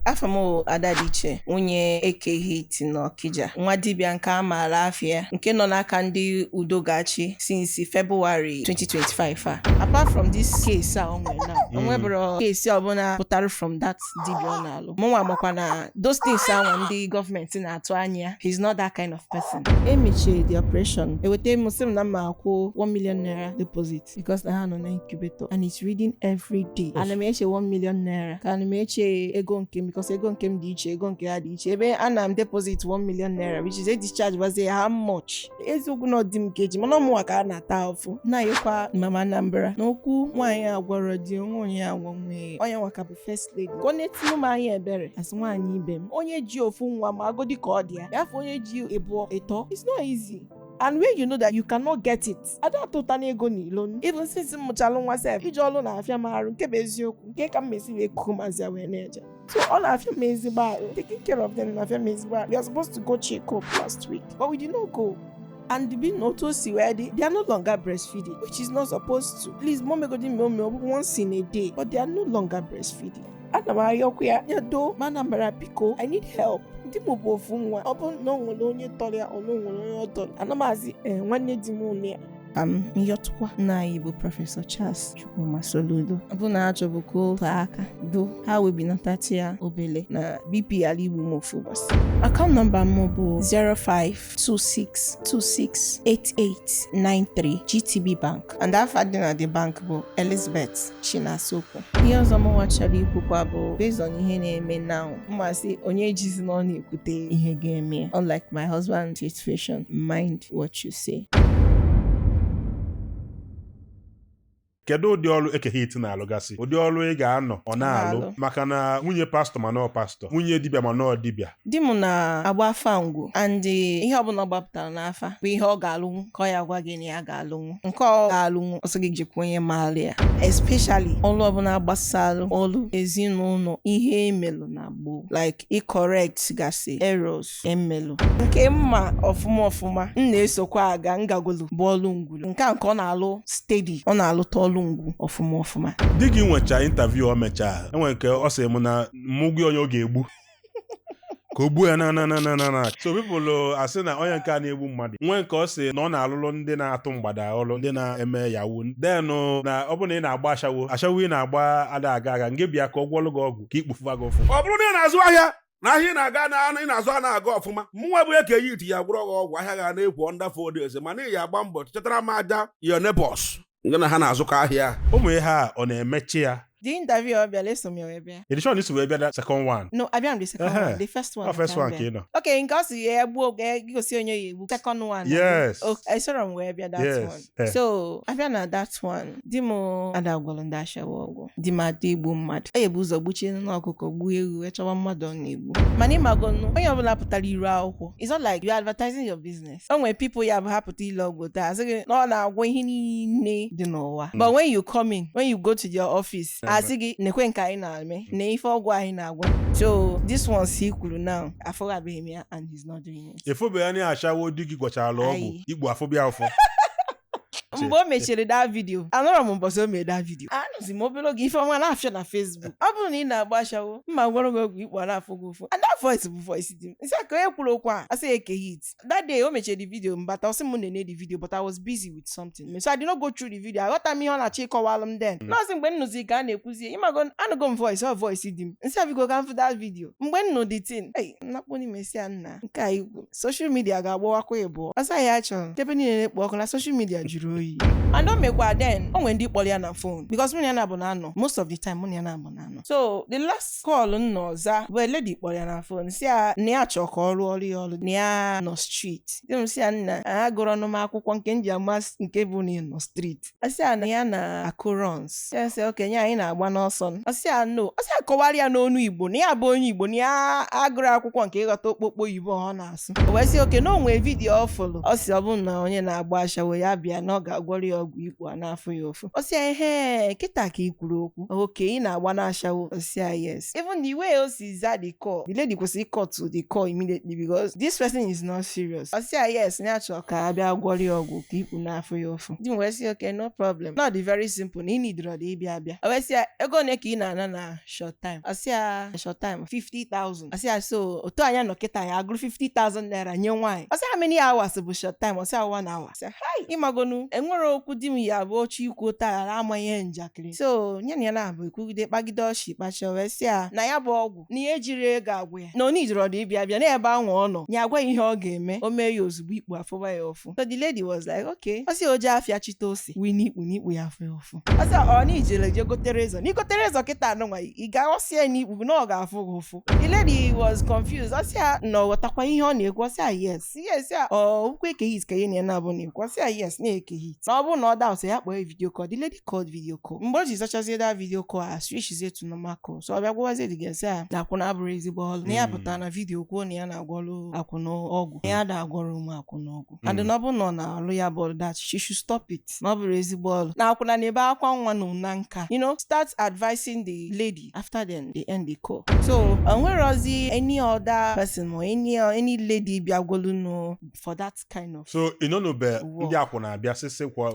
Afamo Adadiche onye Ekehit na Okija nwa dibia nke amaala afia nke nọ n'aka ndị Udogachi since February 2025 apart from this case onwe na onwebro case ọbụla pụtara from that dibia na-alụ mụnwa makwa na those things ndị government na-atụ anya he's not that kind of person. Emechie the operation ewete muslim na ma akwụ 1 million naira deposit because na ha nọ na incubator and it's reading every day. Ana m eche 1 million naira ka ana m eche ego nke because ego nke m dị iche ego nke ya dị iche ebe ana m deposit 1 million naira which is a discharge was how much eziokwu na ọdị m keji mana ọmụwa ka a na-ata ọfụ na-ayekwa mama Anambra n'okwu nwaanyị agwara di onye agwa nwe onye nwaka bụ first lady ka ọ na-etinye m anya ebere as nwaanyị ibe m onye ji ofu nwa ma agodi ka ọ dị ya afọ onye ji ebuo eto it's not easy. And when you know that you cannot get it, I don't totally ego ni loan. Even since muchalu myself, ije olu na afia maru nke be eziokwu nke ka mmesi we kumazi we neja. So all afia mezi ba taking care of them afia mezi ba. We are supposed to go check up last week, but we did not go. And the being noticed where they are no longer breastfeeding, which is not supposed to. Please, mom go di me once in a day, but they are no longer breastfeeding. Anamayokya do manambara biko I need help. Ndị mụ bụ ofu nwa ọ bụ na onwere onye tọrọ ya onwere onye ọtọ anamazi nwanne di m ụlọ Miyotwa na Igbo Professor Charles Chukwuma Soludo bụ na achọbụko aka do ha webinatati ya obele na BP Aligbo Mofubas. Account number m bụ 0526268893 GTB Bank and afa dị na the bank bụ Elizabeth Chinasoko. Ihe ọzọ m wachara ikwukwa bụ based on ihe na-eme now mmasị onye jizi na ọ na-ekwute ihe ga-eme. Unlike my husband's situation, mind what you say. Kedu ụdị ọrụ Ekehit na-alụgasị? Ụdị ọrụ ị ga-anọ ọ na-alụ maka na nwunye pastọ ma nọ pastọ, nwunye dibịa ma nọ dibịa. Di m na-agba afa ngwu and ihe ọbụla gbapụtara n'afa bụ ihe ọ ga-alụnwu ka ọ ya gwa gị na ya ga-alụnwu nke ọ ga-alụnwu ọsọ gị jikwa onye maara ya especially ọlụ ọbụla gbasalụ ọlụ ezinụlọ ihe emelụ na gboo like correct gasị errors emelụ nke mma ọfụma m na-esokwa aga ngagolu bụ ọlụ ngwulu nke ọ na-alụ steady ọ na-alụta ngwu ọfụma. Di gị nwecha interview o mecha enwe nke ọ sị m na mụgwị onye ọ ga-egbu ka o gbuo ya na so people asị na onye nke a na-egbu mmadụ nwe nke ọ sị na ọ na-alụlụ ndị na-atụ mgbada ọlụ ndị na-eme yawu then na ọ bụrụ na ị na-agba ashawo ị na-agba ada aga nge bịa ka ọ gwọlụ gị ọgwụ ka ikpufuba gị ọfụma. Ọ bụrụ na ị na-azụ ahịa na ahịa na-aga na ị na-azụ a na-aga ọfụma mụnwa bụ Ekehit ya gwụrụ gị ọgwụ ahịa ga na-ekwu under 4 days mana ị ya agba mbọ chetara m aja your neighbors ngana ha na-azụkọ ahịa ụmụ ihe a ọ na-emechi ya. The interview obia leso me webia. Edition is webia the second one. No, I am the second one. The first one. First one kino. Okay, in case you go see on your second one. Yes. Okay, I saw on webia that one. So, I am that one. Dimo adagolonda shawogo. Dima debu mad. Ebuzo buchi no okoko gbu ewu echawa mmadu on egbu. Mani magono. When you obula putali iru akwụkwọ. It's not like you are advertising your business. When people you have happy to logo that. So no na agwo ihe niile dị n'ụwa. But when you come in, when you go to your office, asigi nekwe nka anyị na-eme na ife ọgwụ anyị na-agwọ. So this one si kwuru now afọgabeghị m ya and he's not doing it. Efobe ya na achawo di gị gwọchara ọgwụ igbu afọbịa afọ. Mgbe o mechiri that video anọrọ m mbọsị o mee that video anụzi m obere oge ife ọma na-afịa na Facebook ọ bụrụ na ị na-agba ashawo mma gwọrọ gị ọgwụ ikpu na-afọ gị ụfụ and that voice bụ voice dị m nsị ka onye kwuru okwu a asị Ekehit that day o mechiri the video mbata ọsị m na-ene the video but I was busy with something so I did not go through the video aghọta m ihe ọ na-achọ ịkọwalụ m then nọọsị mgbe nnụzi ka a na-ekwuzie ịmago anụgo m voice ọ voice dị m nsị abigo ka m fụ that video mgbe nnụ dị tin nnakpụ n'ime isi ya nna nke a igwu social media ga-agbawakwa ịbụọ asa ya achọrọ ebe niile na-ekpo ọkụ na social media jụrụ oyi and don't make what then when they call you on phone because when you're not banana most of the time when you're not banana so the last call no za well lady call you on phone see near chokoro olu near no street you know see na agoro no akwụkwọ nke nji amas nke bụ no street asi na ya na occurrence say okay nya anyị na-agba n'ọsọ asi no asi akọwara ya n'onu Igbo na ya bụ onye Igbo na ya agụrụ akwụkwọ nke ịghọta okpokpo Igbo ọ na-asụ o wee sị okay no nwe video ọ follow ọ sị ọ bụ na onye na-agba ashawo ya bịa n'oge ga-agwọrọ ya ọgwụ ikpu a n'afọ ya ofu ọ sị ehe kịta ka ị kwuru okwu oke ị na-agba n'ashawo ọ sị yes even the way o si za the call the lady kwesịrị cut to the call immediately because this person is not serious ọ sị yes ya chọrọ ka abịa gwọrọ ya ọgwụ ka ikpu n'afọ ya ofu di m wee sị okay no problem not the very simple na ị nidoro dị ịbịa abịa o wee sị ego one ka ị na-ana na short time ọ sị short time 50,000 ọ sị so otu anya nọ kịta ya agụrụ 50,000 naira nye nwaanyị ọ sị how many hours bụ short time ọ sị 1 hour ọ sị hi ịmagonu enwere okwu di m ya bụ oche ikwu ụtara amaghị njakịrị so nye na ya na-abụ ekwugide kpagide ọchị kpacha wee sị na ya bụ ọgwụ na ihe jiri ego agwụ ya na onye jiri ọdụ ịbịa bịa n'ebe ahụ ọ nọ ya agwa ihe ọ ga-eme o mee ya ozugbo ikpu afụba ya ọfụ so the lady was like okay ọ sị oje afịa chite ose wee n'ikpu ya afọ ya ọfụ ọ sị ọ na ijele je gotere ịzọ na igotere ịzọ kịta anụnwa ị ga-aghọsi ya n'ikpu na ọ ga-afụ gị ụfụ the lady was confused ọ sị na ọ ghọtakwa ihe ọ na-ekwu ọ sị yes ukwu eke hit ka ihe na ya na-abụ na-ekwu ọ sị yes na-eke hit na ọ bụrụ na ọ da ọsọ ya kpọọ video call the lady called video call mgbe o ji zachazie that video call a switchizie to normal call so ọ bịa gwazie dị ga-esi na akwụna abụrụ ezigbo ọlụ na ya pụtara na video kwuo na ya na-agwọrụ akwụna ọgwụ na ya da-agwọrọ ụmụ akwụna ọgwụ and na ọ bụrụ na ọ na-alụ ya bụ that she should stop it na ọ bụrụ ezigbo ọlụ na akwụna na ebe akwa nwa na nka start advising the lady after then they end the call so onwerozi any other person or any lady bịa gwọlụ for that kind of so inonube ndị akwụna abịa sịsị kwa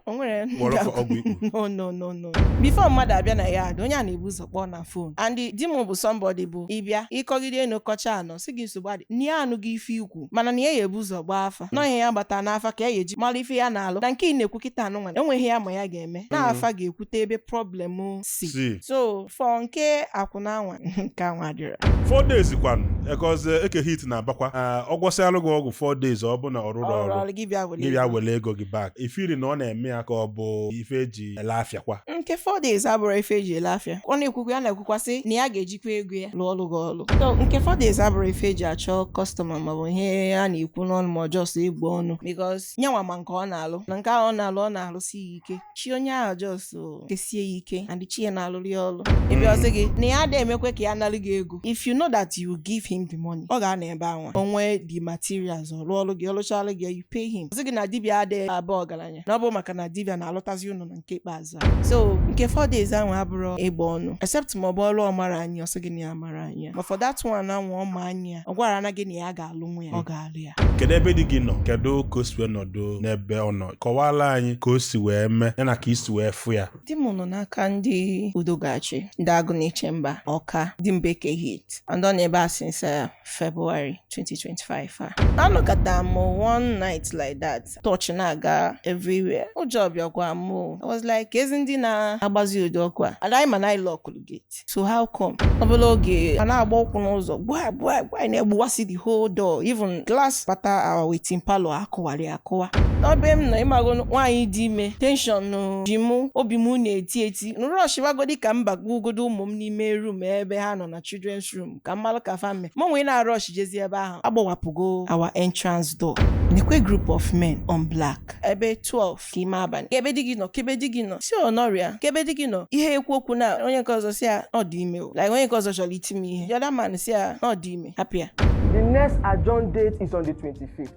onwere ọgwụ ikpu no before mmadụ abịa na ya onye a na-ebu ụzọ kpọọ na phone and di m bụ somebody bụ ịbịa ịkọgide n'ụkọcha anọ si gị nsogbu adị na ya anụ gị ife ikwu mana na ya ebu ụzọ gbaa afa na ihe ya gbata n'afa ka ya eji mara ife ya na-alụ na nke ị na-ekwu kịta anụ nwa enweghị ya ma ya ga-eme na afa ga-ekwute ebe problem si so for nke akwụna anwa nke anwa dịrị 4 days kwanụ because eke hit na-abakwa ọ gwọsịalụ gị ọgwụ 4 days ọ bụ na ọrụrụ ọrụ gị bịa wele ego gị back ifiri na ọ na-eme ya ka ọ bụ ife eji ele afịa kwa nke 4 days abụrụ ife eji ele afịa ọ na-ekwukwa ya na-ekwukwasị na ya ga-ejikwa ego ya lụọ ọlụ gị ọlụ so nke 4 days abụrụ ife eji achọ kọstọma maọbụ ihe a na-ekwu n'ọnụ ma ọjọọ egbu ọnụ because nyanwa ma nke ọ na-alụ na nke ahụ ọ na-alụsi ya ike chi onye ahụ jọs kesie ya ike and chi ya na-alụrụ ya ọlụ ebe ọsị gị na ya ada emekwe ka ya nalụ gị ego if you know that you give him the money ọ ga-ana ebe anwa onwe the materials ọ lụọ ọlụ gị ọlụchalụ gị you pay him ọsị gị na dibịa adịghị aba ọgaranya na ọ bụ maka na dibịa na-alụtazi ụnụ na nke ikpeazụ so nke 4 days ahụ abụrụ ịgba ọnụ except ma ọ bụ ọlụ ọmara anyị ọsị gị na ya mara anya ma for that one anwa ọma anya ọ gwara na gị na ya ga-alụ nwa ya ọ ga-alụ ya kedu ebe di gị nọ kedu ka o si wee nọdụ n'ebe ọ nọ kọwala anyị ka o si wee mee ya na ka isi wee fụ ya di m nọ n'aka ndị udogachi ndị Agụniche mba Ọka di mbeke hit and ọ na-ebe a since February 2025 anọkọta m one night like that touch na-aga everywhere ụjọ bịakwa m I was like ezi ndị na-agbazi ụdị ọkụ a adaghị ma na ịlọkụrụ gate so how come ọ bụla oge a na-agba ụkwụ n'ụzọ gwa na-egbuwasị the whole door even glass bata our waiting parlor akụwarị akụwa n'obe m nọ ịmago nwaanyị dị ime tension ji mụ obi m na-eti nrọsh bagodi ka m bagbugodo ụmụ m n'ime room ebe ha nọ na children's room ka mmalụ ka family mụ nwee na-arọsh jezi ebe ahụ agbawapụgo our entrance door nekwe group of men on black ebe 12 ka ime abalị kebe di gị nọ si ọnọrịa kebe di gị nọ ihe ekwu okwu na onye nke ọzọ si ya ọ dị ime like onye nke ọzọ chọrọ iti m ihe the other man si ya ọ dị ime hapịa. The next adjourned date is on the 25th.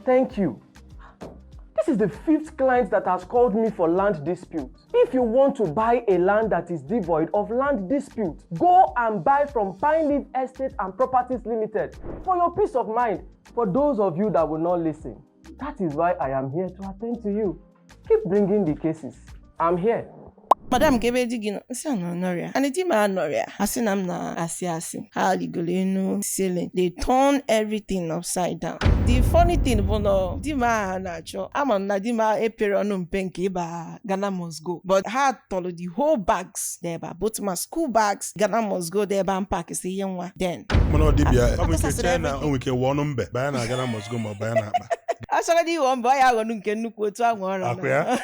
Thank you. This is the 5th client that has called me for land dispute. If you want to buy a land that is devoid of land dispute, go and buy from Pine Leaf Estate and Properties Limited for your peace of mind. For those of you that will not listen, that is why I am here to attend to you. Keep bringing the cases. I'm here. Madam kebe di gị nọ nsị anọ nọrịa and di m anọrịa asị na m na-asị ha ligolo enu ceiling they turn everything upside down. The funny thing bụ na di m a na-achọ ama na di m epere ọnụ mpe nke ịba Ghana must go but ha tọrọ the whole bags deba both my school bags Ghana must go deba mpak si ihe nwa then mana ọ dibịa ọ bụ nke China o nwere ike wụọ ọnụ mbe baya na Ghana must go ma baya na akpa achọrọ dị iwọ mbe ọ ya aghọnụ nke nnukwu otu ahụ ọrụ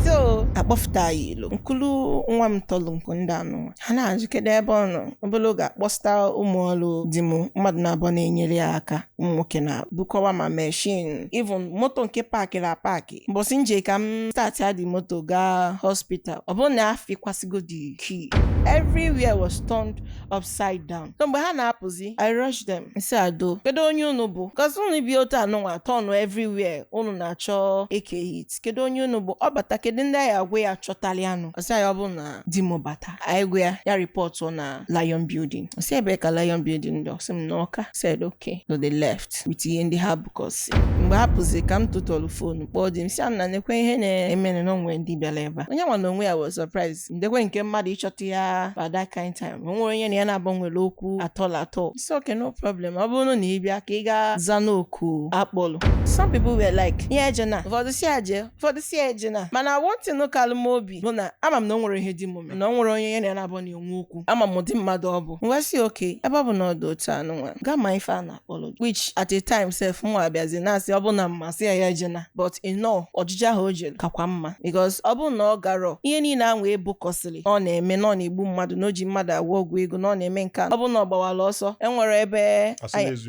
so akpọfụta ya ilo nkulu nwa m tọlụ nkụ ndị anụ ha na-ajụkede ebe ọ nọ obere oge akpọsta ụmụ ọrụ di m mmadụ na-abụọ na-enyere ya aka ụmụ nwoke na bukọwa ma machine even moto nke paakịrị apaki mbọsị nje ka m start ya dị moto gaa hospital ọ bụrụ na afikwasịgo the key everywhere was turned upside down. So mgbe ha na-apụzi, I rush them. Isi ado, kedu onye unu bụ? Because unu bi otu anụnwa turn everywhere, unu na-achọ eke hit. Kedu onye unu bụ? Ọ bata, kedu ndị anyị agwa ya chọtalianụ? Ọsị ya ọ bụ na di m bata. Anyị gwa ya report na Lion Building. Ọsị ebe ka Lion Building dị? Ọsị m n'Ọka. Said okay. So they left with ihe ndị ha bụkọsi. Mgbe ha pụzi ka m tụtọrọ fonu kpọọ di m si na nekwe ihe na-eme na onwe ndị bịara ebe a. Onye nwa na onwe ya was surprised. Ndekwe nke mmadụ ịchọta ya by that kind time. O nwere onye na ya na-agbanwere okwu atọ. It's okay, no problem. Ọ bụrụ na ị bịa ka ị ga-za n'oku akpọlụ. Some people were like, yeah, Jena. Ụfọdụ si ejena. Mana one thing no kalụ m obi bụ na ama m na o nwere ihe dị m ome. Na o nwere onye ya na ya na-abụ na-enwe okwu. Ama m ụdị mmadụ ọ bụ. Ngwa si okay, ebe ọ bụ na ọ dị otu anụnwa. Gaa ma ife a na-akpọlụ. Which at a time self nwa abịazi na-asị ọ bụ na mmasị ya ejena. But ọjịja ahụ o jere kakwa mma. Because ọ bụ na ọ garọ ihe niile ahụ ebukọsịrị ọ na-eme na ọ na-egbu mmadụ na o ji mmadụ agwọ ọgwụ ego na ọ na-eme nke a. Ọ bụ na ọ gbawala ọsọ enwere ebe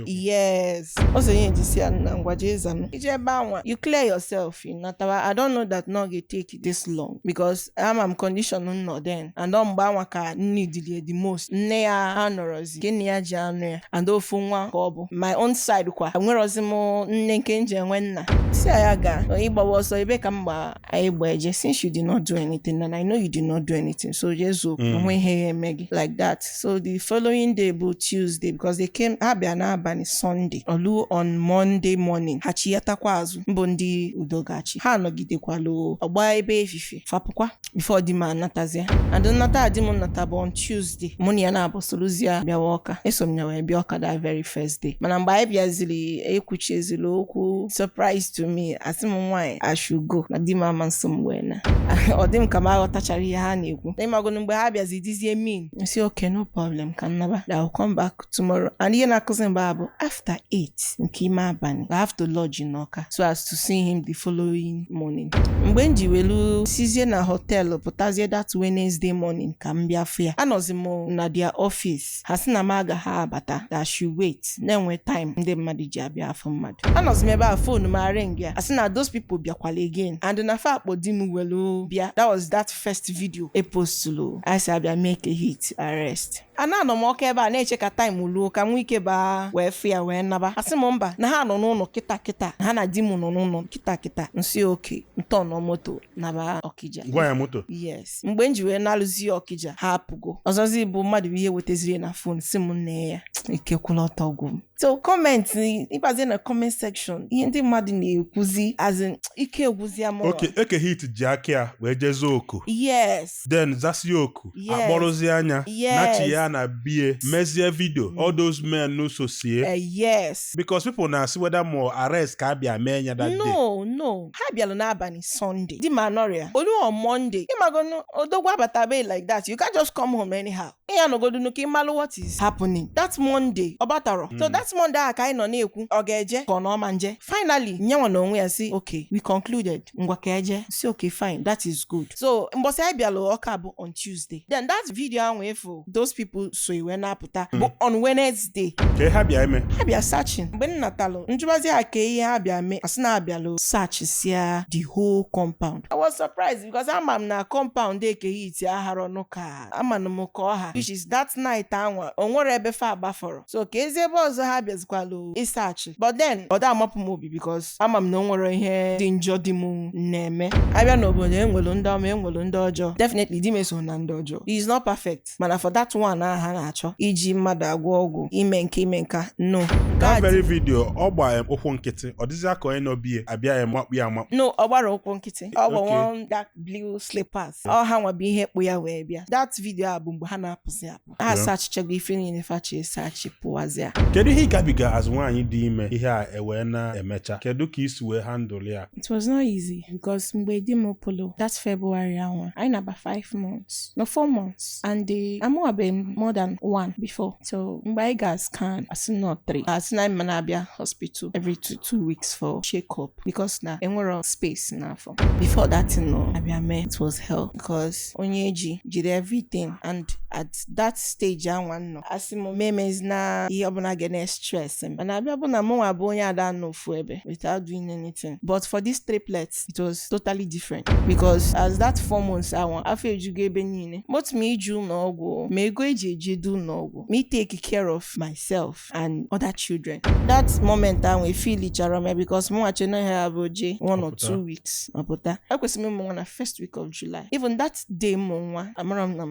yes o so ihe jisi ya na ngwaje ịzanụ ije ebe anwa you clear yourself natawa. I don't know that no get take this long because I'm condition nọ then and ọ mgbe anwa ka nnidilie the most nne ya anọrọzi ke nne ya ji anụ ya and ofu nwa ka ọ bụ my own side kwa enwerozi m nne nke nje enwe nna si ya ga ịgbawa ọsọ ebe ka mgba anyị gba eje since you did not do anything and I know you did not do anything so jesu onwe ihe ya eme gị like that. So the following day bụ Tuesday because they came ha bịa n'abalị Sunday olu on Monday morning ha chiyatakwa azụ mbụ ndị udogachi ha nọgidekwalụ ọgba ebe efife fapụkwa before di m anatazia and nnata di m nnata bụ on Tuesday mụ na ya na-abụ soluzia bịawa Ọka eso m ya wee bịa Ọka that very first day mana mgbe anyị bịaziri ekwuchezili okwu surprise to me asị m nwaanyị I should go na di m ama nso m wee na ọ dị m ka m aghọtachara ihe ha na-ekwu na ịmagonu mgbe ha bịazi dizie mean si okay no problem ka nnaba I will come back tomorrow and ihe na-akụzi mgbe bụ after 8 nke ime abalị I have to lodge in Ọka so as to see him the following morning. Mgbe m ji welu sizie na hotel pụtazie that Wednesday morning ka m bịa fụ ya anọzi m na their office ha sị na m agaghị abata that should wait na-enwe time ndị mmadụ ji abịa afọ mmadụ anọzi m ebe a phone m ring ya asị na those people bịakwala again and na fa akpọ di m welu bịa that was that first video e postulu I say abịa make a hit arrest anọ m Ọka ebe a na-eche ka time luo ka nwa ike baa wee fụ ya wee naba asị m mba na ha nọ n'ụlọ kịta ha na di m nọ n'ụlọ kịta nsi oke ntọ nọ moto naba Okija gwa ya moto yes mgbe m ji wee na-alụzi Okija ha apụgo ọzọzi bụ mmadụ ihe wetaziri na phone si m nne ya ikekwula ọtọ ọgwụ m so comment ịbazie na comment section ihe ndị mmadụ na-ekwuzi as in ike egwuzi ama okay eke hit ji aka ya wee jeze oku yes then zasi oku akpọrọzi anya nachi ya na bie mezie video all those men no so see yes because people na see whether more arrest ka bịa mee nya that day no ha bịalụ n'abalị Sunday di ma nọrịa olu on Monday ịmagonu odogwu abatabe like that you can't just come home anyhow ya nogodu nuka ịmalụ what is happening that Monday ọ batara so that Monday a ka anyị nọ na-ekwu ọ ga-eje ka ọ na ọma nje finally nyanwa na onwe ya si okay we concluded ngwa ka eje si okay fine that is good so mbọsị anyị bịalụ Ọka bụ on Tuesday then that video ahụ efu those people so iwe na-apụta bụ on Wednesday ka ha bịa eme ha bịa searching mgbe m natalụ njụbazi ha ka ihe ha bịa mee asị na abịalụ search sia the whole compound. I was surprised because ama m na compound ekeghị iti aghara ọnụ ka amanụ m ka ọha which is that night anwa o nwere ebe fa agbafọrọ so ka ezi ebe ọzọ ha bịazikwalụ ịsaachị but then ọ da amapụ m obi because ama m na o nwere ihe dị njọ dị m na-eme abịa n'obodo enwelu ndị ọma enwelu ndị ọjọọ definitely di meso na ndị ọjọọ he is not perfect mana for that one aha na-achọ iji mmadụ agwọ ọgwụ ime nka no that very video ọ gba ụkwụ nkịtị ọ dịzị aka onye n'obie abịa ya makpu ya makpu no ọ gbara ụkwụ nkịtị ọ gba one dark blue slippers ọ ha nwa bụ ihe kpụ ya wee bịa that video a bụ mgbe ha na-apụzi apụ ha sachichago ife niile fachi sachi pụwazịa. Kedu ihe ịgabiga as nwaanyị dị ime ihe a ewee na-emecha kedu ka isi wee handle ya? It was not easy because mgbe di m polo that February anwa anyị na-aba 5 months no 4 months and amụwabe more than 1 before so mgbe anyị ga scan asị not 3 asị na anyị na-abịa hospital every 2 weeks for check up because na enwere space n'afọ before that no abịa mee it was hell because onye jiri everything and at that stage anwa nọ asị m memezi na ihe ọbụla ga stress m mana abịa bụ na mụnwa bụ onye ada n'ofu ebe without doing anything but for these triplets it was totally different because as that 4 months anwa afọ ejugo ebe niile motu m iju n'ọgwụ ma ego eji do no me take care of myself and other children. That moment I will feel each other because mo actually no have 1 or 2 weeks. Apota. I kwesi me mo na first week of July. Even that day mo amaram na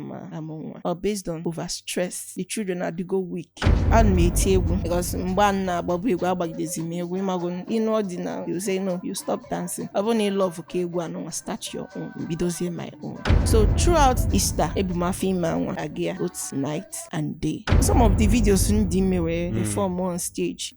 or based on over stress, the children are to go weak. And me table because mba na babu egwu agbagidezi me egwu imago in ordinary you say no, you stop dancing. I only love okay egwu and start your own. Bidozie my own. So throughout Easter, ebuma female agia both night and day. Some of the videos in Dime were perform on stage.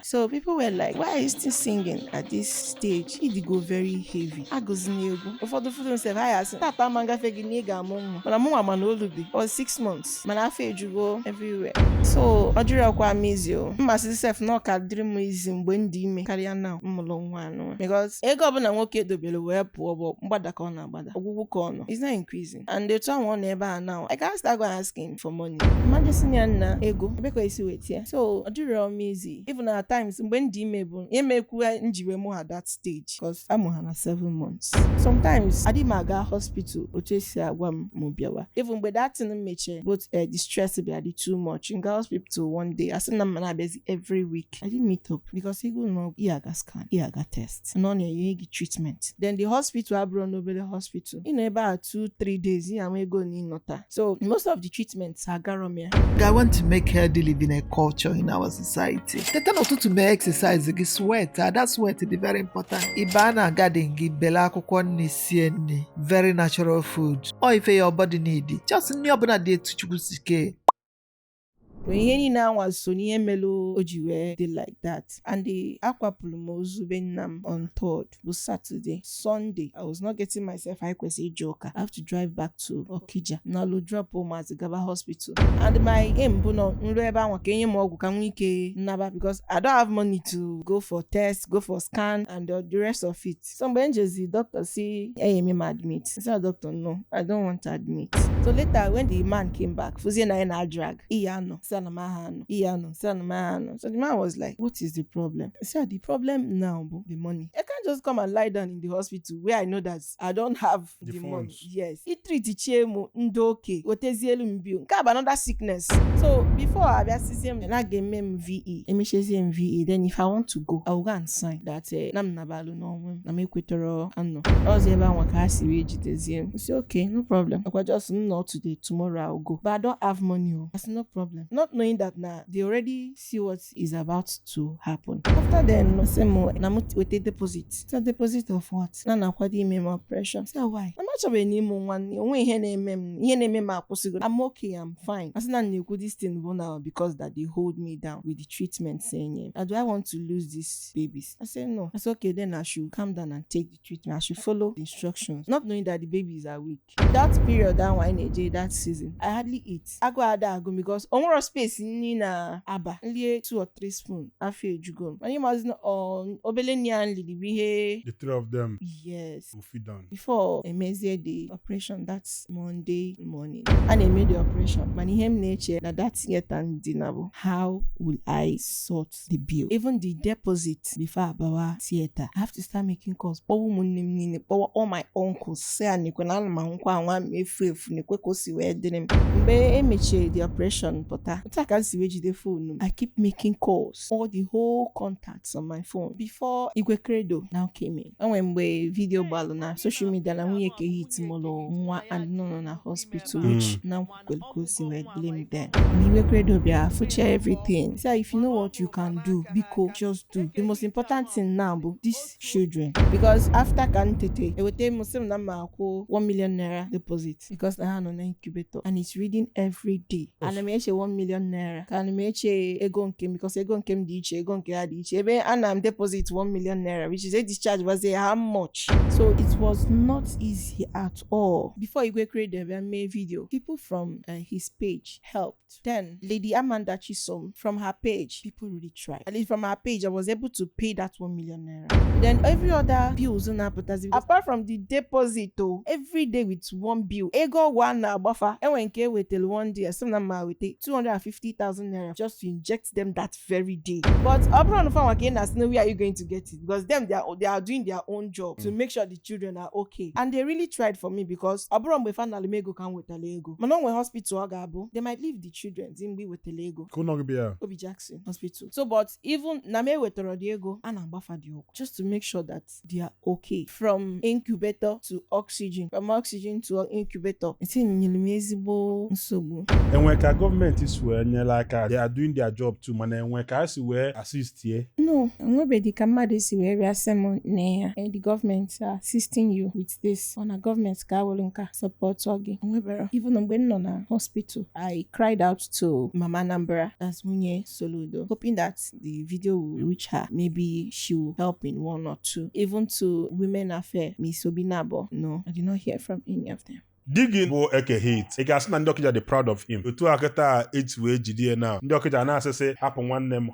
So people were like, why are you still singing at this stage? It go very heavy. I goes nego. Before the food said, I asked, Tata manga fegi nega mong. But I'm man olubi. Or 6 months. Man I feel you go everywhere. So Odira kwa mizio. Masi self no ka dream is in Dime carry now. Mulong because ego na nwoke dobele we puo mbada ka na bada. Ogugu ka no. It's not increasing. And the time one never now. I can't start going asking for money. Imagine na ego. Beko isi wait here. So Odira mizi. Even at times when Dime bu yemeku njiwe mo at that stage because I'm on 7 months. Sometimes Adimaga hospital ochesi agwam mo biawa. Even with that in meche both the stress be adi too much. In hospital one day I send them busy every week. I didn't meet up because he go no iaga scan, iaga test. No ne treatment. Then the hospital abro nobody hospital. In about 2-3 days he am go ni nota. So most of the treatments are garomia. I want to make healthy living a culture in our society. The time to make exercise, you sweat. That sweat is very important. Ibana garden give bela kokoni very natural food. Or if your body need it, just new day to chukusike. When any now was Sonia Melo Ojiwe did like that. And the Aquapulumo Zubenam on 3rd was Saturday. Sunday, I was not getting myself I was a joker. I have to drive back to Okija. Now lo drop home at the Gaba hospital. And my aim because I don't have money to go for tests, go for scan and the rest of it. Some benches the doctor say, hey, me admit. I said, doctor, no, I don't want to admit. So later when the man came back, Fuzina and I drag. Iyano. So the man was like, what is the problem? I said, the problem now, the money. I can't just come and lie down in the hospital where I know that I don't have the money. Yes. It treat the chemo ndoke. Otezielu mbio. Have another sickness. So before I assist him, and I gave him VE. VE. Then if I want to go, I will go and sign that nam nabalu no nam equatorial and no. I was ever one kasi I say, okay, no problem. I could just not today, tomorrow I'll go. But I don't have money. That's no problem. Not knowing that now they already see what is about to happen. After then, with a deposit. It's a deposit of what? Nana kwadi memo pressure. Say why? I'm not sure any one. I'm okay. I'm fine. I said, this thing now because that they hold me down with the treatment saying, do I want to lose these babies? I said no. I said okay, then I should calm down and take the treatment. I should follow the instructions, not knowing that the babies are weak. That period, that season, I hardly eat. I go because space in aba 2 or 3 spoons. I feel jugon. And you must know the 3 of them. Yes. Will feed down. Before I measure the operation, that's Monday morning. And I made the operation. Man, him nature that that's yet and dinner. How will I sort the bill? Even the deposit before Abawa theater. I have to start making calls. All my uncles say my uncle and one me faith the operation, but I can't see the phone. I keep making calls. All the whole contacts on my phone. Before Igwe Credo now came in. And when we video balona social media na we hit molo and no na hospital which now will see we blame them. Igwe Credo be future everything. So if you know what you can do, Biko, just do. The most important thing now, these children. Because after Kantete, it will take Muslim number 1 million naira deposit because I have an incubator and it's reading every day. And I make 1 million naira. Can I make ego nkem because ego nkem diche, ego nke adiche. Ebe and I'm deposit 1 million naira, which is a discharge was how much. So it was not easy at all. Before Igwe created a video, people from his page helped. Then Lady Amanda Chisom from her page, people really tried. At least from her page, I was able to pay that 1 million naira. Then every other bills on apart from the deposit, every day with one bill. Ego one buffer. And when came with one day, some number with 200 150,000 naira just to inject them that very day. But Obron know where are you going to get it? Because them they are doing their own job to make sure the children are okay. And they really tried for me because Obron finally mego can with a Lego. Manon when hospital agabo, they might leave the children in be with the Lego. Obi Jackson Hospital. So but even Name with Diego and Ambafa Dioko, just to make sure that they are okay. From incubator to oxygen, from oxygen to incubator. It's in Nilimezibo Nsobu. And when government is where they are doing their job too, man, and when I see where assist here. No, nobody can madisi where we are someone near and the government are assisting you with this on a government kawolinka support ogi. Even when on a hospital, I cried out to Mama Nambra as Munye Soludo, hoping that the video will reach her. Maybe she will help in one or two. Even to Women Affair, Miss Obinabo. No, I did not hear from any of them. Digging bo eke hate. Ị ga-asị na ndị Okija dị proud of him. Otu akịta eji wee jidie now. Ndị Okija na-asị hapụ nwanne m.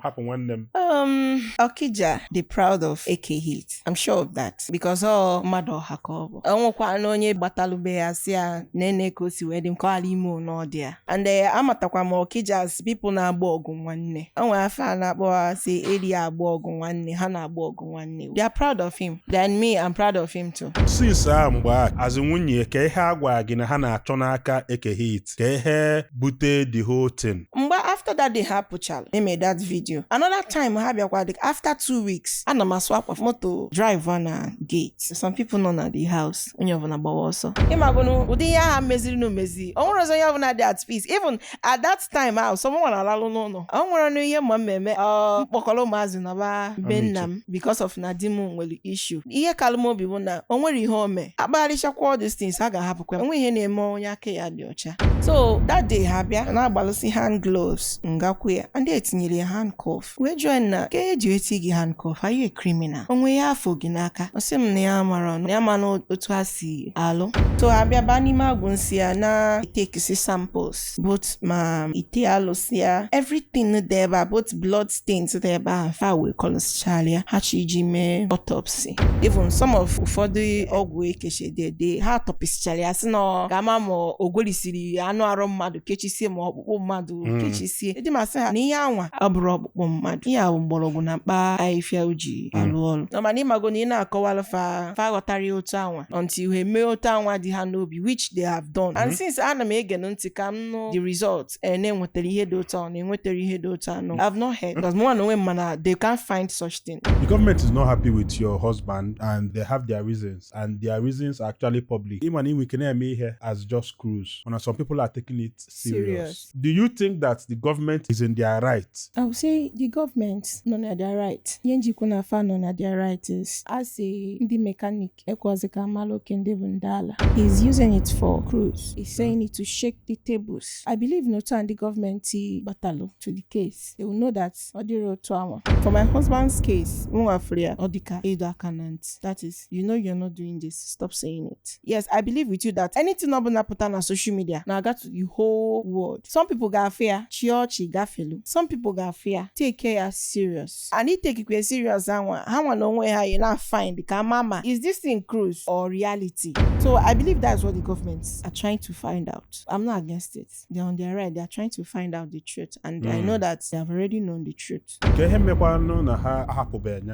Okija dị proud of eke hate. I'm sure of that. Because mmadụ ọha ka ọ bụ. Onwekwa onye gbatalube ya si ya nene ka o si wee dị m ka ala ime n'ọdị ya. And amatakwa m Okijas people na-agba ọgụ nwanne. Onwe afọ a na-akpọ ha si eri agba ọgụ nwanne. Ha na-agba ọgụ nwanne. They are proud of him. Then me, I'm proud of him too. Since mgbe azụ nwunye ka ihe agwa gị na ha na-achọ n'aka eke hit ka ihe bute the whole thing. Mgbe after that they hapụchala they made that video. Another time ha bịakwa after 2 weeks ana m swap of moto drive na gate. Some people nọ na the house onye ọbụla gbawa ọsọ. Ịmagonu ụdị ihe ha meziri n'omezi. O nwere ọzọ onye ọbụla dị at peace. Even at that time ahụ someone alalụ n'ụlọ. O nwere ọnụ ihe mma mmemme mkpọkọrọ ụmụazị nọba be nna m because of na di m nwere issue. Ihe kalụmobi bụ na o nwere ihe ome. Akpagharịchakwa all these things ha ga-ahapụkwa. Ihe na-eme onye aka ya dị ọcha. So that day ha bịa na-agbalụsi hand gloves ngakwu ya and etinyere ya handcuff. Wee join na ka eji eti gị handcuff, are you a criminal? Onwe ya afọ gị n'aka. Ọ sị m na ya mara ọnụ ya ma na otu ha si alụ. So ha bịa ba n'ime agwụ nsị ya na itekisi samples both ma ite alụsị ya everything dị ebe a both blood stains dị ebe a fa wee kọlọsịchala ha chi iji mee autopsy. Even some of ụfọdụ ọgwụ ekechedede ha tọpịsịchara ya sị na ga-ama ma ogwelisiri anụ arụ mmadụ kechisie ma ọkpụkpụ mmadụ kechisie. Ịdị masị ha na ihe anwa abụrụ ọkpụkpụ mmadụ. Ihe ahụ mgbọrọgwụ na mkpa ahịfịa uji alụ ọrụ. Mana ịmago na ị na-akọwalụ fa ghọtara otu anwa until ha mee otu anwa dị ha n'obi which they have done. And since ana m ege ntị ka m nụ the result na-enwetara ihe dị otu ahụ na-enwetara ihe dị otu anụ. I've not heard because mụ na onwe m mana they can't find such thing. The government is not happy with your husband and they have their reasons and their reasons are actually public. Even if we can eme ihe as just cruise. And some people are taking it serious. Do you think that the government is in their right? I would say the government none at their right. Yenji kuna fa none at their right is as a the mechanic ekwazika maloke ndebundala. He's using it for cruise. He's saying it to shake the tables. I believe no time the government batalo to the case. They will know that odiro tuama. For my husband's case, mwafria odika edo akanant. That is, you know you're not doing this. Stop saying it. Yes, I believe with you that anything not put on social media now got to the whole world. Some people got fear chiochi gafelu. Some people got fear take care serious and he take it serious. How know where how you not find the mama is this thing cruise or reality. So I believe that's what the governments are trying to find out. I'm not against it. They're on their right. They're trying to find out the truth and I know that they have already known the truth.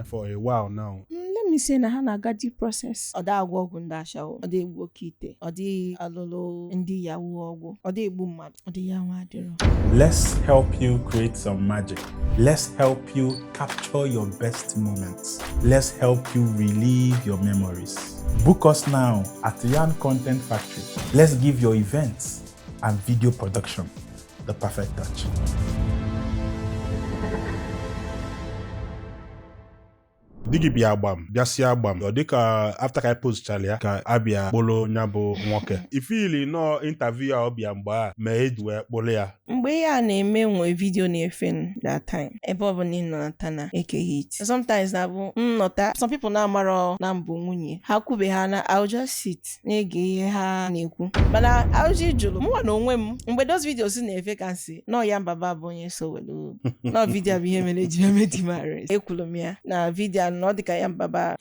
For a while now. Let me say na ha na gadi process. Oda agwo ogwu ndasha o. Oda egbu okite. Oda alolo ndi yawu ogwu. Oda egbu mmadu. Oda yawu adiro. Let's help you create some magic. Let's help you capture your best moments. Let's help you relive your memories. Book us now at Yarn Content Factory. Let's give your events and video production the perfect touch. Digi bịa agbam bịasị agbam ọ dịka after ka post chalia ka abịa kpolo nya bụ nwoke ifili no interview a ọbịa mgbe a ma eji wee kpolo ya mgbe ya na-eme nwe video na-efe that time ebe ọ bụ na ịnọta na eke hit sometimes na bụ nnọta some people na-amara na mbụ nwunye ha kwube ha na I'll just sit na-ege ihe ha na-ekwu mana auji jụrụ mụnwa na onwe m mgbe those videos na-efe ka nsị nọ ya mbaba bụ onye so welu nọ video bụ ihe mere eji eme di mares ekwulu m ya na video no dịka ya mbaba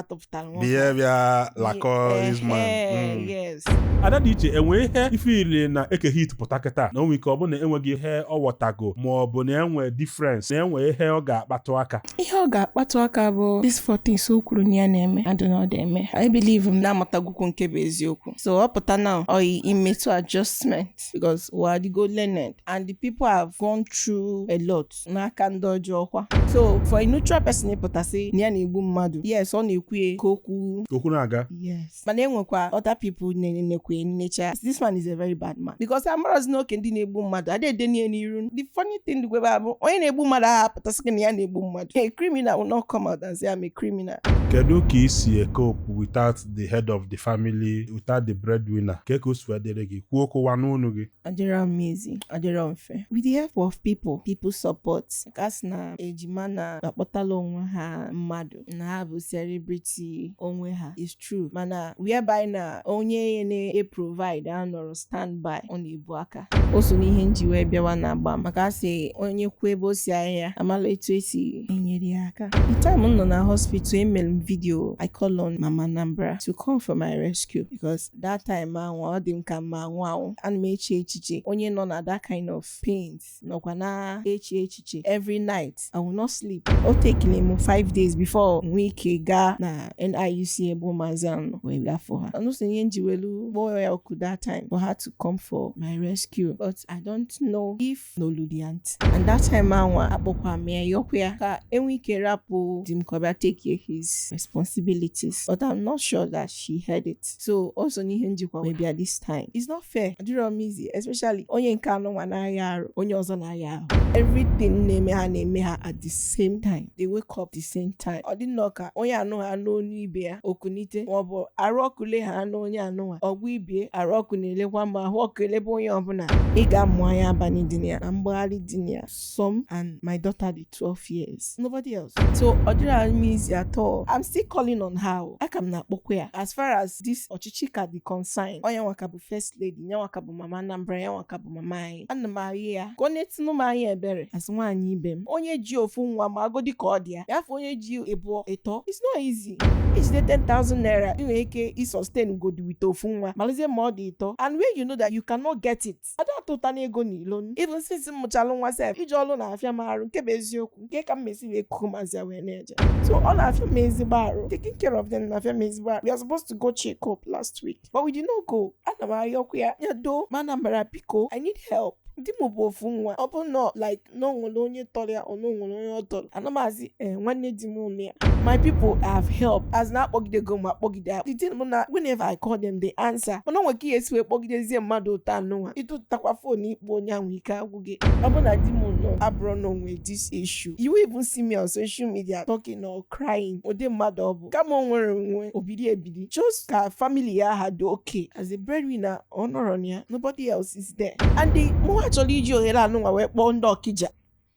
tọpụtara nwoke behavior lako this man. yes. Adadiche enwe ihe ife ile na eke hit pụta kịta na onwe ike ọ bụ na enweghị ihe ọ ghọtago ma ọ bụ na enwe difference na enwe ihe ọ ga-akpatụ aka. Ihe ọ ga-akpatụ aka bụ this 14 o kwuru na ya na-eme adịnọdụ eme. I believe m na-amatagwukwu nke bụ eziokwu. So ọ pụta now oyi imetu adjustment because we are the go learned and the people have gone through a lot n'aka ndị ọjọọ kwa. So for a neutral person ịpụtasị na ya na-egbu mmadụ, yes ọ na-ekwu ka okwu na-aga, yes, mana enwekwa other people na-enekwe nature. This man is a very bad man because amarozi na oke ndị na-egbu mmadụ adede n'iru. The funny thing the gweba bụ onye na-egbu mmadụ ahụ apụtasị na ya na-egbu mmadụ. A criminal will not come out and say I'm a criminal. Kedu ka isi cope without the head of the family, without the breadwinner? Ka o si wedere gị kwuo okwu n'ọnụ gị? Adịrọ amazing, adịrọ mfe. With the help of people support. Kasị na ejima na-akpọtala onwe ha mmadụ na ha bụ celebrity onwe ha. It's true. Mana whereby na onye na-provide anọrọ standby ọ na-ebu aka. O so n'ihe nji wee bịawa na-agba maka asị onye kwuo ebe o si ahịa amala etu esi enyere ya aka. The time m nọ na hospital emere m video I call on Mama Nambra to come for my rescue because that time ọ dị m ka mma anwụ ana m eche echiche onye nọ na that kind of pains nọkwa na eche echiche every night I will not sleep. O tekele m 5 days before nwee ike gaa na NIUC ebe ụmụazị anọ wee bịa for ha. Ọnụ so ihe njiwelu kpọọ ya oku that time for her to come for my rescue but I don't know if n'oludiant and that time akpọkwa m ya yọkwa ya ka enwe ike rapụ di m kọbịa take his responsibilities but I'm not sure that she heard it. So also n'ihe njikwa wee bịa this time. It's not fair. Adịrọ m easy especially onye nke anọ nwa na-agha arụ onye ọzọ na-agha ahụ. Everything na-eme ha at the same time. They wake up the same time. Ọ dị nnọọ ka onye anụ ha n'onu ibe ya okunite maọbụ arụ ọkụ le ha n'onye anụ ha ọgwụ ibie arụ ọkụ na-elekwa ma ahụ ọkụ elebe onye ọbụla ị ga-amụ anya abalị dị ya na mgbagharị dị ya. Some and my daughter dị 12 years. Nobody else. So ọ dịrọ m easy at all. I'm still calling on her. Aka m na-akpọkwa ya. As far as this ọchịchị ka dị concern onye nwaka bụ first lady ya nwaka bụ Mama Nambra ya nwaka bụ mama anyị. Ana m ahụ ya ka ọ na-etinụ m anya ebere as nwaanyị ibe m onye ji ofu nwa ma agodi ka ọ dị ya afọ onye ji ebuo ịtọ. It's not easy. Ijide 10,000 naira ị nwere ike i-sustain godi with ofu nwa malizie ma ọ dị ịtọ and when you know that you cannot get it ada atụta na ego n'ilo even since m mụchalụ nwa sef ije ọlụ na-afịa m arụ nke bụ eziokwu nke ka m mesi wee kuku mazia wee na-eje so ọ na-afịa m ezigbo arụ taking care of them na-afịa m ezigbo arụ. We are supposed to go check up last week but we did not go. Ana m ayọkwa ya nyado mana mbara biko I need help. Ndị m bụ ofu nwa ọ bụ nọ like na onwere onye tọrọ ya ọ na onwere onye ọ tọrọ anamazi nwanne di m ụlọ ya. My people have helped as na-akpọgidego m akpọgide ya. The thing bụ na whenever I call them they answer mana onwe ka ihe esi wee kpọgidezie mmadụ ụtọ anụnwa ịtụtakwa fon ikpo onye ahụ ike agwụ gị. Ọ bụ na di m nọ abụrụ na onwe this issue you will even see me on social media talking or crying ụdị mmadụ ọ bụ kama o nwere onwe obidi ebidi just ka family ya ha dị okay as a breadwinner ọ nọrọ ya nobody else is there and the achọrọ iji ohere anụnwa wee kpọọ ndị Okija.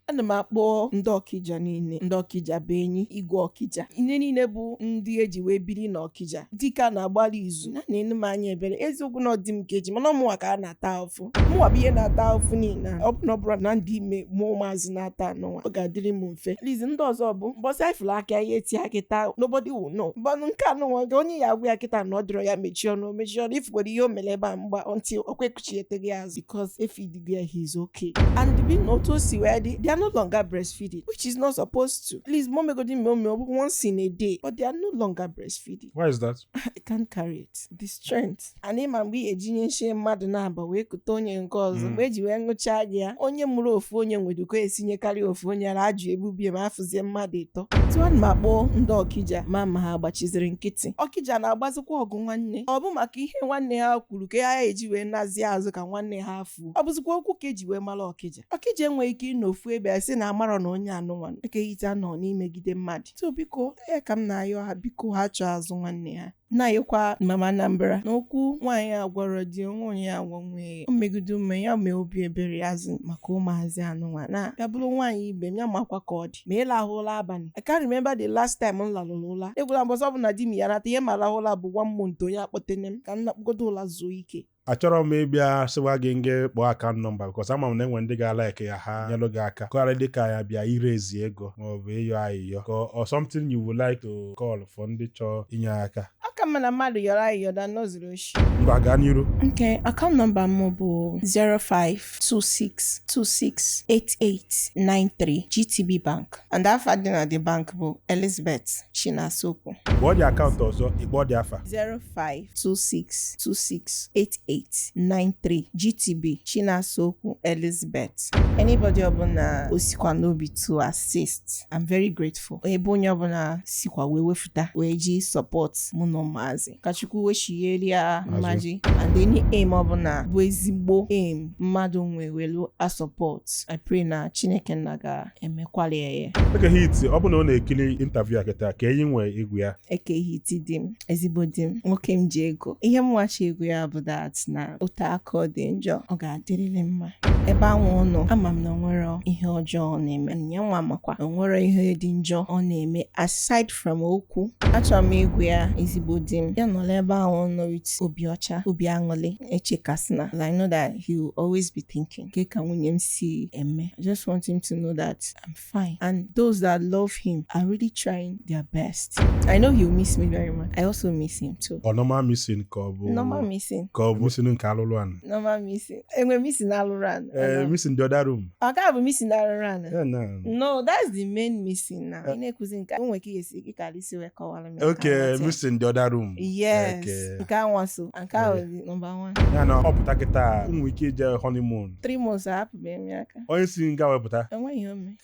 Ana m akpọ ndị Okija niile. Ndị Okija bụ enyi igwe Okija ihe niile bụ ndị eji wee biri na Okija dịka na-agbalị izu na na-enu m anya ebere eziokwu na ọdị m keji mana ọmụnwa ka a na-ata ahụfụ mụnwa bụ ihe na-ata ahụfụ niile ọ bụ na ọ bụrụ na ndị ime mụọ maazị na-ata anụnwa ọ ga-adịrị m mfe. Liz ndị ọzọ bụ mbọsị ifụlụ aka ihe eti akịta nobody will know mgbanụ nke anụnwa ga onye ya agwụ ya kịta na ọ dịrọ ya mechie ọnụ mechie ọnụ ifugoro ihe o mere ebe a mgba until o kwekuchieteghị azụ because efidigo ya he is okay and bi na otu o si wee dị they are no longer breastfeeding which is not supposed to. Please mom go once in a day but they are no longer breastfeeding. Why is that? I can't carry it. The strength and ịma mgbe ejinye nche mmadụ na-aba wee kute onye nke ọzọ mgbe eji wee ṅụchaa gị ya onye mụrụ ofu onye nweduko esinyekarị ofu onye ara ajụ ebubie ma afụzie mmadụ ịtọ. Tụọ m akpọ ndị Okija ma ha agbachiziri nkịtị. Okija na-agbazikwa ọgụ nwanne ọ bụ maka ihe nwanne ha kwuru ka ya eji wee nazie azụ ka nwanne ha fuo ọ bụzikwa okwu ka eji wee mara Okija. Okija enweghị ike ịnọ ofu ebe a sị na amarọ na onye anụnwa ekeghịta nọ n'imegide mmadụ. So biko ya ka m na-ayọ ha biko ha chọọ azụ nwanne ha. Na-ayọkwa Mama Nambra n'okwu nwaanyị a gwara di onwe ya agwa nwe o megide ume ya mee obi ebere azụ maka ụmụazị anụnwa na ya bụrụ nwaanyị ibe m ya makwa ka ọ dị ma ịlahụla abalị. I can't remember the last time m lalụrụ ụla egwula mbọsọ bụ na di m ya nata ihe ma lahụla bụ 1 month onye akpọtene m ka m nakpugodo ụla zuo ike. achọrọ m ịbịa sịwa gị nge kpọọ account number because ama m na enwe ndị ga-like ya ha nyelụ gị aka kọgharị dịka ya bịa irezi ego maọbụ ịyọ ayịyọ or something you would like to call for ndị chọọ inye aka. Aka m na mmadụ yọrọ ayịyọ da n'ozuru oshi. Ngwa gaa n'iru. Okay, account number m bụ 0526268893 GTB Bank. And afa dị na the bank bụ Elizabeth Chinasokwu. Kpọọ dị akaụntụ ọzọ ịkpọ dị afa. 0526268893 GTB Chinasokwu Elizabeth. Anybody ọbụla osikwa n'obi to assist, I'm very grateful. Ebe onye ọbụla sikwa wee wefuta wee ji support mụ na ụmụazị ka Chukwu wechigheria mmaji and any aim ọbụla bụ ezigbo aim mmadụ nwe welu a support. I pray na Chineke nna ga-emekwali ya. Eke hit ọ bụ na ọ na-ekiri interview a kịta ka enyi nwee egwu ya. Eke hit di m ezigbo di m nwoke m ji ego. Ihe m wachi egwu ya bụ that na otu aka ọ dị njọ ọ ga-adịrịrị mma. Ebe anwụ nọ ama m na onwere ihe ọjọọ ọ na-eme nya nwa makwa onwere ihe dị njọ ọ na-eme aside from okwu. Achọrọ m egwu ya ezigbo di m ya nọla ebe ahụ nọ with obi ọcha obi aṅụrị echekasịna. I know that he will always be thinking ke ka nwunye m si eme. I just want him to know that I'm fine and those that love him are really trying their best. I know he'll miss me very much. I also miss him too. Normal missing ka ọ bụ Normal missing. Ka ọ bụ missing nke alụlụ anụ. Normal missing. Enwe missing alụrụ anụ. Missing the other room. Ọ ka bụ missing alụrụ anụ. Yeah, no. No, that's the main missing now. Ị na-ekuzi nke o nwere ka esi gị ka isi wee kọwara m. Okay, missing the other room. Yes. Okay. Nke anwa so. Nke ahụ dị number 1. Ya na ọ pụta kịta ụmụ ike ije honeymoon. 3 months ahapụbeghị m ya aka. Onye si nga wepụta. Enweghị ome.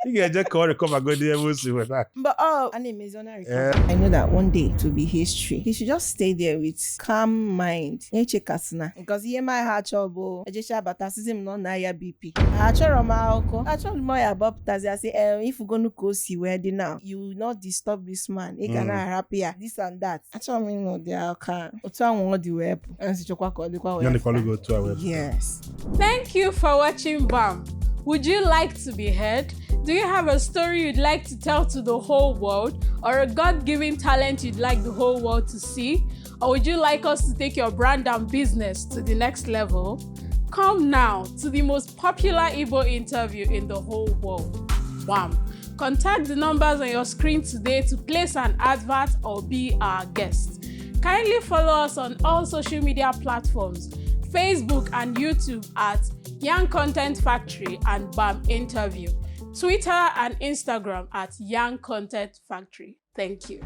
Ị ga-eje ka ọ recover godi ebe o si weta. But I know that one day it will be history. He should just stay there with calm mind. Echekasịna. Because ihe ma ha achọ bụ ejecha batasịzi m nọ na ya BP. Ha achọrọ m akụkọ. Achọrọ m ya bọpụtazi asị ifugonu ka o si wee dị now. You will not disturb this man. Ị ga na-ahapụ ya. This and that. Achọrọ m ịnọ dị aka. Otu ahụ ọ dị wee pụ. Nsi chọkwa ka ọ dịkwa wee. Ya dịkwalụ gị otu a wee pụ. Yes. Thank you for watching BAM. Would you like to be heard? Do you have a story you'd like to tell to the whole world, or a God-given talent you'd like the whole world to see? Or would you like us to take your brand and business to the next level? Come now to the most popular Igbo interview in the whole world. BAM. Contact the numbers on your screen today to place an advert or be our guest. Kindly follow us on all social media platforms, Facebook and YouTube at Young Content Factory and BAM Interview, Twitter and Instagram at Young Content Factory. Thank you.